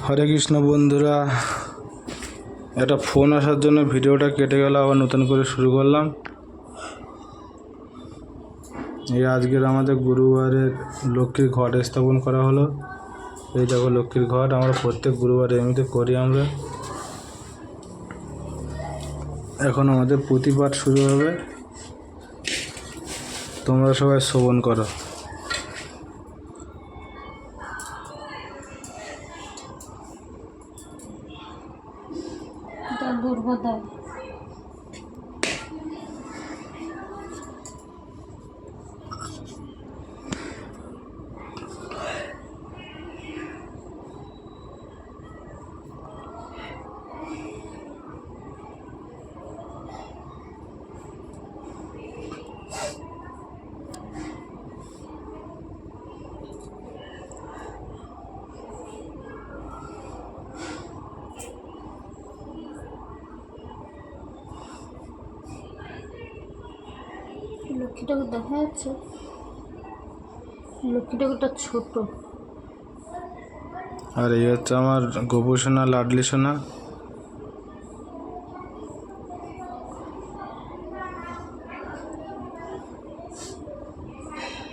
হরে কৃষ্ণ বন্ধুরা, একটা ফোন আসার জন্য ভিডিওটা কেটে গেল, আবার নতুন করে শুরু করলাম। এই আজকের আমাদের গুরুবারের লক্ষ্মীর ঘট স্থাপন করা হলো। এই দেখো লক্ষ্মীর ঘট, আমরা প্রত্যেক গুরুবারে এমনিতে করি আমরা। এখন আমাদের প্রতিপাঠ শুরু হবে, তোমরা সবাই শ্রবণ করো। লক্ষ্মী ঠাকুর দেখা যাচ্ছে, লক্ষ্মী ঠাকুরটা ছোট। আর এই হচ্ছে আমার গোপু সোনা, লাডলি সোনা।